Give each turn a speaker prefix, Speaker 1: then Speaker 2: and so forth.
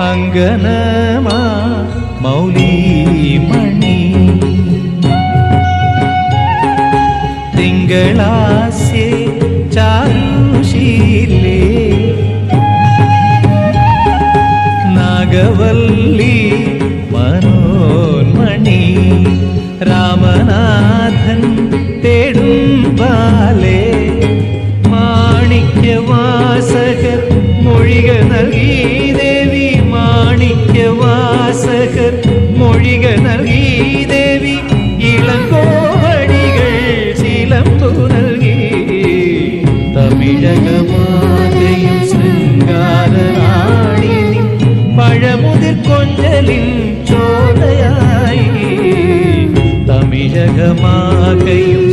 Speaker 1: അങ്കനമാ മൗലിമണി തിങ്കളാസ്യേ ചാരുശീലേ നാഗവല്ലി മനോന്മണി രാമനാഥൻ തേടും ബാലേ മാണിക്യവാസകർ മൊഴിക നൽകി ദേവി മാണിക്യവാസകർ മൊഴിക നൽകി ദേവി ഇളങ്കോവടികൾ ചിലമ്പു നൽകി തമിഴകമാകയും ശൃംഗാരറാണിനി പഴമുതിർ കൊഞ്ചലിൻ ചോദയായി തമിഴകമാകയും